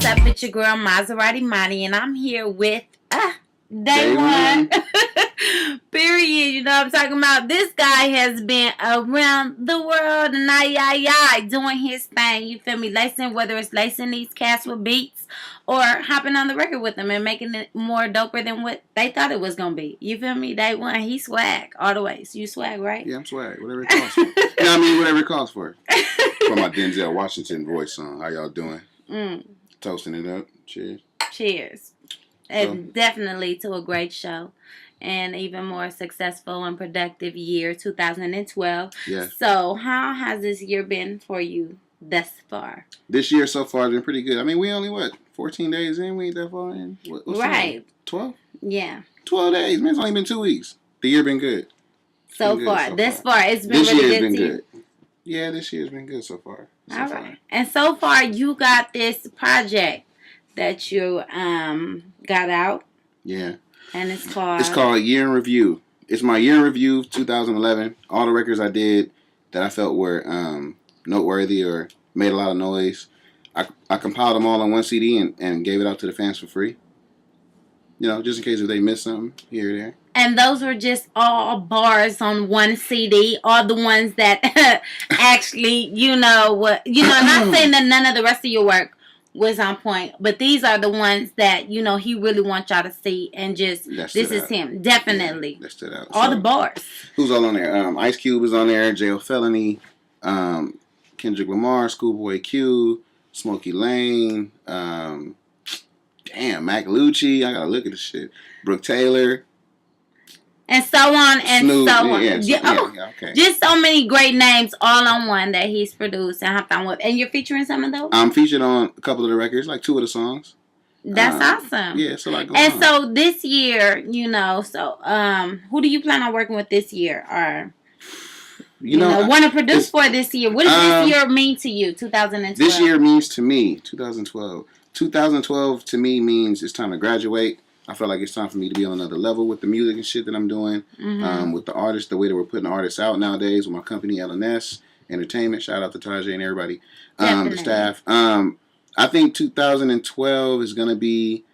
up? It's your girl Maserati Money, and I'm here with Dae One. Period. You know what I'm talking about? This guy has been around the world and doing his thing. You feel me? Whether it's lacing these cats with beats or hopping on the record with them and making it more doper than what they thought it was gonna be. You feel me? Dae One, he swag all the way. So you swag, right? Yeah, I'm swag. Whatever it calls for. Whatever it calls for. From my Denzel Washington voice song. How y'all doing? Toasting it up. Cheers. Cheers. And definitely to a great show. And even more successful and productive year, 2012. Yeah. So, how has this year been for you thus far? This year so far has been pretty good. I mean, we only, 14 days in? We ain't that far in? What's right. 12? Yeah. 12 days. Man, it's only been 2 weeks. The year been good. So far. It's been this really year's good. Been good. Yeah, this year's been good so far. All right. And so far, you got this project that you got out. Yeah. And it's called? It's called Year in Review. It's my year in review of 2011. All the records I did that I felt were noteworthy or made a lot of noise. I compiled them all on one CD and gave it out to the fans for free. You know, just in case if they missed something here or there. And those were just all bars on one CD, all the ones that actually, not saying that none of the rest of your work was on point, but these are the ones that, he really wants y'all to see and just, this is him. Definitely. Yeah, that stood out. All the bars. Who's all on there? Ice Cube is on there, Jail Felony, Kendrick Lamar, Schoolboy Q, Smokey Lane, Mac Lucci, I gotta look at this shit, Brooke Taylor. And so on and Snoop, so on. Okay. Just so many great names all on one that he's produced and hopped on with. And you're featuring some of those? I'm featured on a couple of the records, like 2 of the songs. That's awesome. Yeah, so like. And so this year, who do you plan on working with this year? Or want to produce for this year? What does this year mean to you? 2012. This year means to me 2012. 2012 to me means it's time to graduate. I feel like it's time for me to be on another level with the music and shit that I'm doing. With the artists, the way that we're putting artists out nowadays with my company, LNS Entertainment. Shout out to Tajay and everybody, the staff. I think 2012 is going to be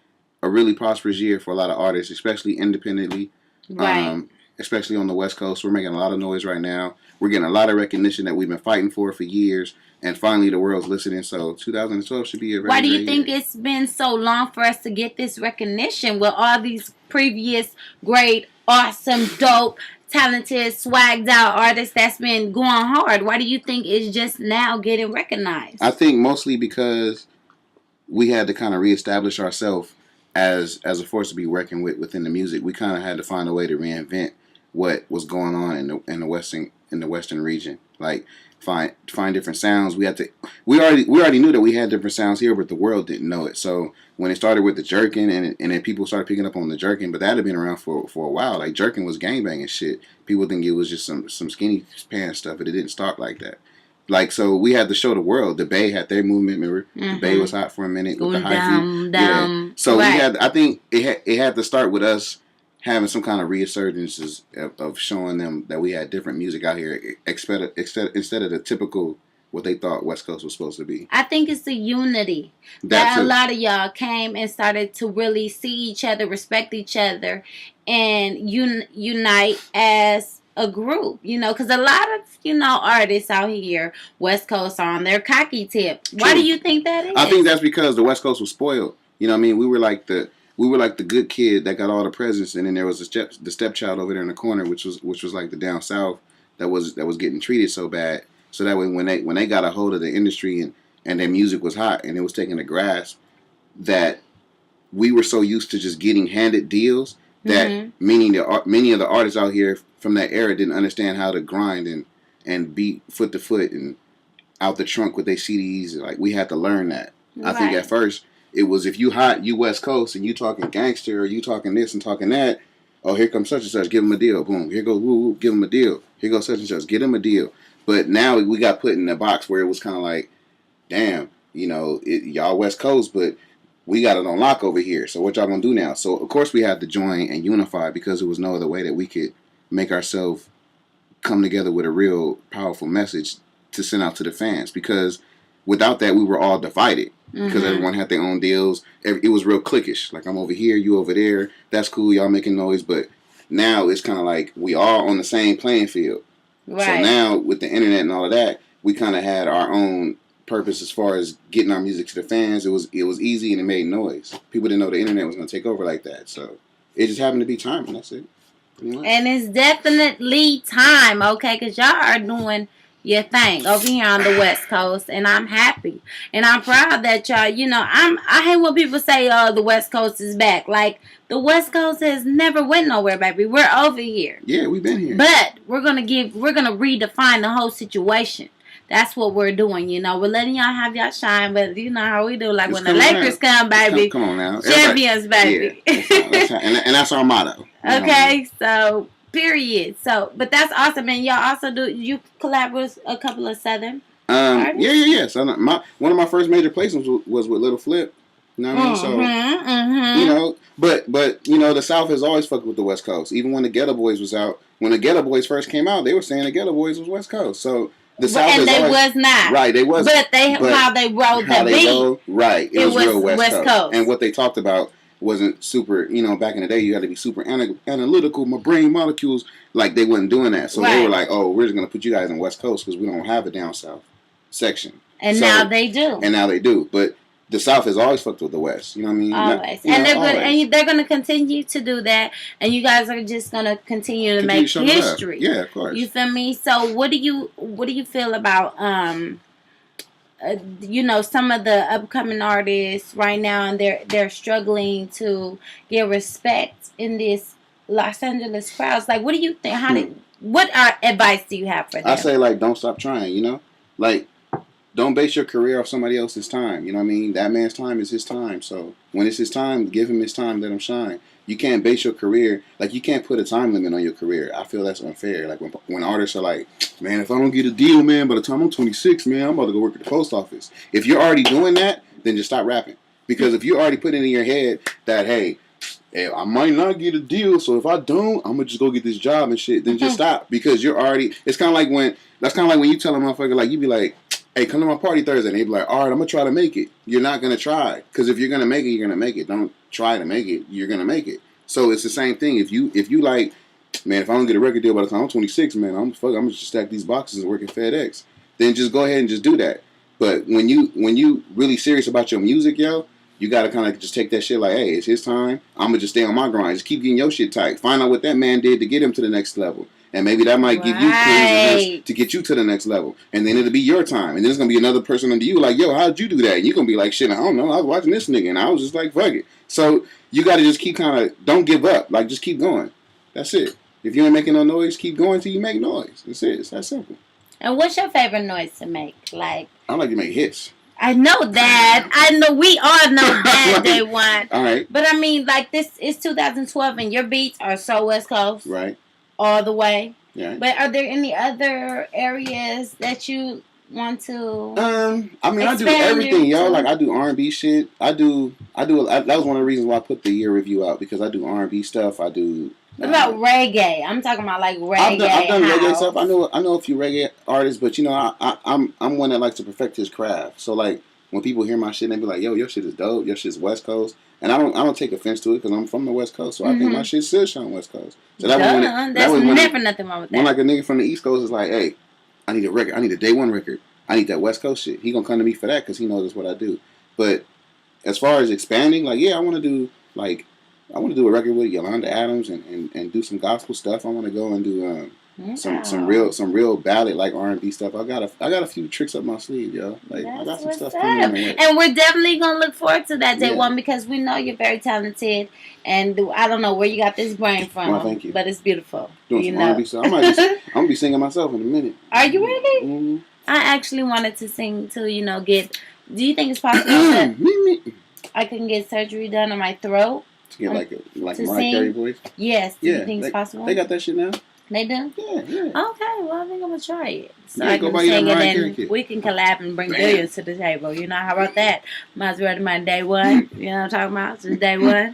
a really prosperous year for a lot of artists, especially independently. Right. Especially on the West Coast. We're making a lot of noise right now. We're getting a lot of recognition that we've been fighting for years. And finally, the world's listening. So 2012 should be a very Why do you think year. it's been so long for us to get this recognition with all these previous great, awesome, dope, talented, swagged out artists that's been going hard? Why do you think it's just now getting recognized? I think mostly because we had to kind of reestablish ourselves as a force to be reckoned with within the music. We kind of had to find a way to reinvent what was going on in the western region. Like find different sounds. We already knew that we had different sounds here, but the world didn't know it. So when it started with the jerkin and then people started picking up on the jerkin, but that had been around for a while. Like jerkin was gangbanging shit. People think it was just some skinny pants stuff, but it didn't start like that. Like, so we had to show the world. The Bay had their movement. Remember, the Bay was hot for a minute with the hyphy. Yeah. So we had. I think it had to start with us having some kind of resurgences of showing them that we had different music out here, instead of the typical what they thought West Coast was supposed to be. I think it's the unity that a lot of y'all came and started to really see each other, respect each other, and unite as a group, because a lot of, artists out here, West Coast, are on their cocky tip. True. Why do you think that is? I think that's because the West Coast was spoiled. You know what I mean? We were like the good kid that got all the presents, and then there was the stepchild over there in the corner, which was like the down south that was getting treated so bad. So that way, when they got a hold of the industry and their music was hot and it was taking a grasp, that we were so used to just getting handed deals that many of the artists out here from that era didn't understand how to grind and beat foot to foot and out the trunk with their CDs. Like, we had to learn that. Right. I think at first it was, if you hot, you West Coast, and you talking gangster, or you talking this and talking that, oh, here comes such and such, give him a deal. Boom, here goes woo, woo, give him a deal. Here goes such and such, get him a deal. But now we got put in a box where it was kind of like, damn, y'all West Coast, but we got it on lock over here. So what y'all gonna do now? So of course we had to join and unify, because there was no other way that we could make ourselves come together with a real powerful message to send out to the fans. Because without that, we were all divided. because everyone had their own deals. It was real cliquish. Like, I'm over here, you over there. That's cool. Y'all making noise. But now it's kind of like we all on the same playing field. Right. So now with the internet and all of that, we kind of had our own purpose as far as getting our music to the fans. It was easy and it made noise. People didn't know the internet was going to take over like that. So it just happened to be time, and that's it. And it's definitely time, okay? Because y'all are doing your thing over here on the West Coast, and I'm happy. And I'm proud that y'all, I hate when people say, oh, the West Coast is back. Like, the West Coast has never went nowhere, baby. We're over here. Yeah, we've been here. But we're gonna redefine the whole situation. That's what we're doing, We're letting y'all have y'all shine, but you know how we do. Like, when the Lakers come, baby. Come on now. Champions, baby. Yeah, and that's our motto. Okay, so, period. So, but that's awesome. And y'all also you collab with a couple of Southern artists? Yeah. So one of my first major placements was with Little Flip. You know what I mean? So, but the South has always fucked with the West Coast. Even when the Ghetto Boys was out, when the Ghetto Boys first came out, they were saying the Ghetto Boys was West Coast. So the South and they was not. Right, they wasn't. But how they rode the beat. Right, it was real West Coast. And what they talked about wasn't super, back in the day, you had to be super analytical, my brain molecules, like they wasn't doing that. So they were like, oh, we're just going to put you guys in West Coast because we don't have a down South section. And now they do. But the South has always fucked with the West. You know what I mean? Always. They're going to continue to do that. And you guys are just going to continue to make history. Yeah, of course. You feel me? So what do you feel about some of the upcoming artists right now, and they're struggling to get respect in this Los Angeles crowds? Like, what do you think? What advice do you have for them? I say, like, don't stop trying. Like, don't base your career off somebody else's time. You know what I mean? That man's time is his time. So when it's his time, give him his time. Let him shine. You can't base your career, like, you can't put a time limit on your career. I feel that's unfair. Like, when artists are like, man, if I don't get a deal, man, by the time I'm 26, man, I'm about to go work at the post office. If you're already doing that, then just stop rapping. Because if you already put it in your head that, hey, I might not get a deal, so if I don't, I'm gonna just go get this job and shit, then just stop. Because you're already, it's kind of like when you tell a motherfucker, like, you be like, hey, come to my party Thursday. And they be like, all right, I'm going to try to make it. You're not going to try. Because if you're going to make it, you're going to make it. Don't try to make it. You're going to make it. So it's the same thing. If you like, man, if I don't get a record deal by the time I'm 26, man, I'm going to just stack these boxes and work at FedEx. Then just go ahead and just do that. But when you really serious about your music, yo, you got to kind of just take that shit like, hey, it's his time. I'm going to just stay on my grind. Just keep getting your shit tight. Find out what that man did to get him to the next level. And maybe that might give you clues to get you to the next level. And then it'll be your time. And then there's going to be another person under you like, yo, how'd you do that? And you're going to be like, shit, I don't know. I was watching this nigga and I was just like, fuck it. So you got to just keep don't give up. Like, just keep going. That's it. If you ain't making no noise, keep going till you make noise. That's it. It's that simple. And what's your favorite noise to make? Like, I like to make hits. I know that. I know we all know that, Dae One. All right. But I mean, like, this is 2012 and your beats are so West Coast. Right. All the way. Yeah. But are there any other areas that you want to? I do everything, yo. Like, I do R&B shit. That was one of the reasons why I put the year review out, because I do R&B stuff. I do. What about reggae? I'm talking about like reggae. I've done reggae stuff. I know a few reggae artists, but I'm one that likes to perfect his craft. So like, when people hear my shit, they be like, "Yo, your shit is dope. Your shit's West Coast," and I don't take offense to it because I'm from the West Coast, so I think my shit should shine West Coast. So there's never nothing wrong with that. When like a nigga from the East Coast is like, "Hey, I need a record. I need a Dae One record. I need that West Coast shit." He gonna come to me for that because he knows that's what I do. But as far as expanding, like, yeah, I want to do a record with Yolanda Adams and do some gospel stuff. I want to go and do some real ballad like R&B stuff. I got a few tricks up my sleeve, yo. Like, I got some stuff coming in. And we're definitely gonna look forward to that, Dae One, because we know you're very talented, and I don't know where you got this brain from. Well, thank you. But it's beautiful. Doing some R&B stuff. I'm gonna be singing myself in a minute. Are you ready? Mm-hmm. I actually wanted to sing to get. Do you think it's possible that I can get surgery done on my throat? To get like a Mariah Carey voice? Yes. Do you think it's possible? They got that shit now. They do? Yeah. Okay, well, I think I'm going to try it. So I can sing, and then we can collab and bring billions to the table. You know, how about that? Might as well do my Dae One. You know what I'm talking about? Just Dae One.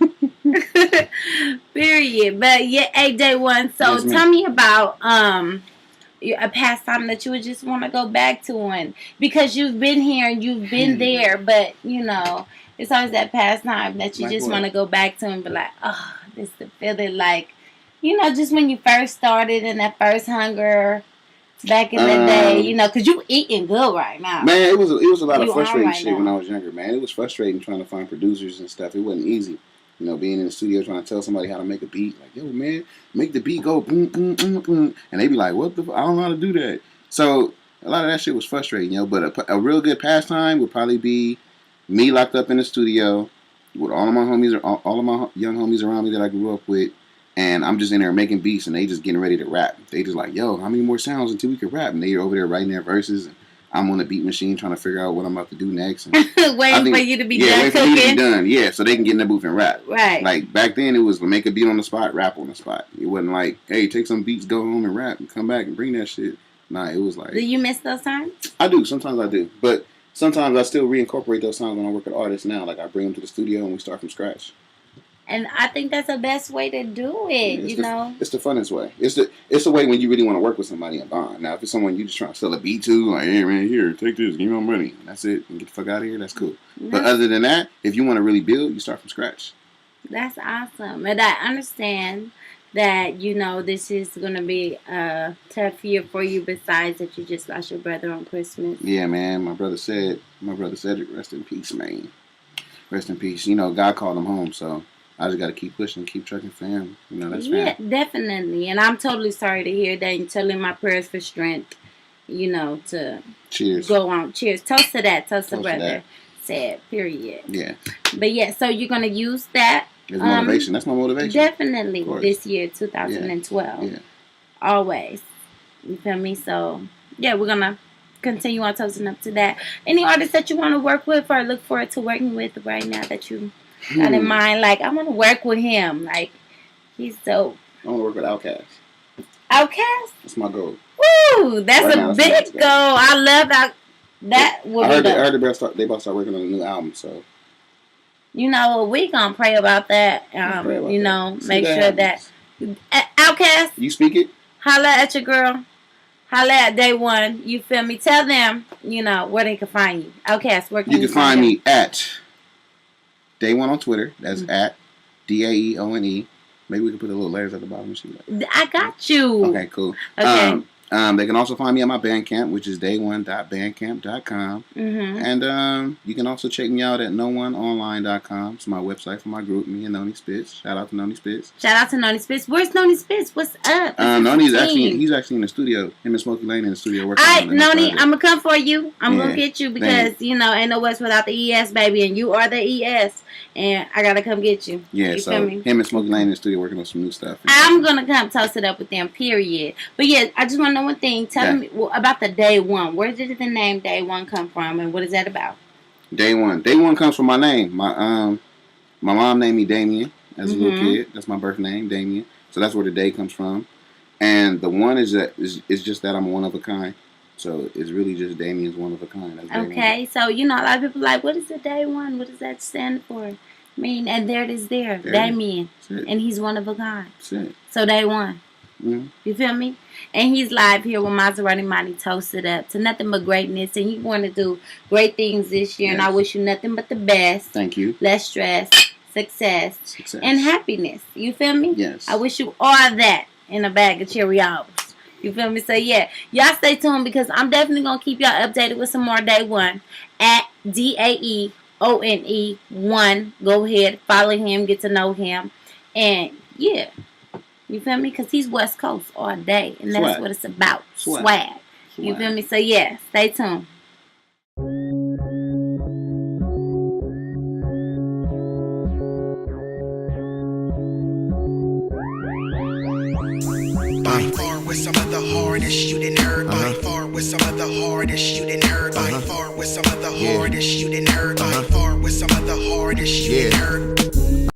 Period. But, yeah, hey, Dae One. So, tell me about a pastime that you would just want to go back to, and because you've been here and you've been there, but you know, it's always that pastime that you Like just what? want to go back to and be like, oh, this the feeling like, you know, just when you first started and that first hunger back in the day, you know, because you eating good right now. Man, it was a lot of You frustrating are right shit when now. I was younger, man. It was frustrating trying to find producers and stuff. It wasn't easy. You know, being in the studio trying to tell somebody how to make a beat. Like, yo, man, make the beat go boom, boom, boom, boom. And they be like, what the I don't know how to do that. So, a lot of that shit was frustrating, you know. But a real good pastime would probably be me locked up in the studio with all of my homies, all of my young homies around me that I grew up with. And I'm just in there making beats, and they just getting ready to rap. They just like, yo, how many more sounds until we can rap? And they over there writing their verses. And I'm on the beat machine trying to figure out what I'm about to do next. And Waiting for you to be done waiting for me to be cooking. done. Yeah, so they can get in the booth and rap. Right. Like back then, it was make a beat on the spot, rap on the spot. It wasn't like, hey, take some beats, go home and rap, and come back and bring that shit. Nah, it was like. Do you miss those times? I do. Sometimes I do, but sometimes I still reincorporate those songs when I work with artists now. Like I bring them to the studio and we start from scratch. And I think that's the best way to do it, you know? It's the funnest way. It's the way when you really want to work with somebody and bond. Now, if it's someone you just trying to sell a beat to, like, hey, man, here, take this, give me my money. That's it. And get the fuck out of here. That's cool. But other than that, if you want to really build, you start from scratch. That's awesome. And I understand that, you know, this is going to be a tough year for you besides that you just lost your brother on Christmas. Yeah, man. My brother said, rest in peace, man. Rest in peace. You know, God called him home, so I just got to keep pushing, keep trucking for him. You know, that's Yeah, fam. definitely. And I'm totally sorry to hear that and telling my prayers for strength, you know, to Cheers. go on. Cheers. Toast to that. Toast to Toast to brother. that. Said, period. Yeah. But yeah, so you're going to use that. It's motivation. That's my motivation. Definitely this year, 2012. Yeah. Always. You feel me? So, yeah, we're going to continue on toasting up to that. Any artists that you want to work with or look forward to working with right now that you got in mind? Like, I want to work with him. Like, he's dope. I want to work with Outkast. Outkast? That's my goal. Woo! That's Right a now, big that's goal. I love that. That would I heard be they about to start working on a new album, so. You know, we gonna pray about that. You know, make sure that Outkast. You speak it? Holla at your girl. Holla at Dae One. You feel me? Tell them, you know, where they can find you. Outkast, where can you can find me at Dae One on Twitter. That's at DAEONE. Maybe we can put a little letters at the bottom. I got you. Okay, cool. Okay. They can also find me at my Bandcamp, which is dae1.bandcamp.com. Mm-hmm. And you can also check me out at nooneonline.com. It's my website for my group, me and Noni Spitz. Shout out to Noni Spitz. Shout out to Noni Spitz. Where's Noni Spitz? What's up? Noni's he's actually in the studio. Him and Smokey Lane in the studio working on the Noni, I'm gonna come for you. I'm gonna get you because Thanks. you know ain't no West without the ES, baby, and you are the ES, and I gotta come get you. Yeah, you so feel me? him and Smokey Lane in the studio working on some new stuff. I'm gonna come toast it up with them. Period. But yeah, I just want to know one thing. Tell me about the Dae One. Where did the name Dae One come from, and what is that about? Dae One. Dae One comes from my name. My mom named me Damien as a little kid. That's my birth name, Damien. So that's where the Dae comes from. And the one is just that I'm one of a kind. So it's really just Damien's one of a kind. That's okay, so you know a lot of people are like, what is the Dae One? What does that stand for? I mean, and there it is there Damien. And he's one of a kind. That's it. So Dae One. Mm-hmm. You feel me? And he's live here with Maserati Money toasted up to nothing but greatness. And you want to do great things this year. Yes. And I wish you nothing but the best. Thank you. Less stress, success, and happiness. You feel me? Yes. I wish you all that in a bag of Cheerios. You feel me? So, yeah. Y'all stay tuned because I'm definitely going to keep y'all updated with some more Dae One at DAEONE1. Go ahead. Follow him. Get to know him. And, yeah. You feel me? Because he's West Coast all day. And that's what it's about. Swag. You feel me? So, yeah. Stay tuned. By far with some of the hardest you done heard. By far with some of the hardest you done heard. By far with some of the hardest you done heard. By far with some of the hardest you done heard.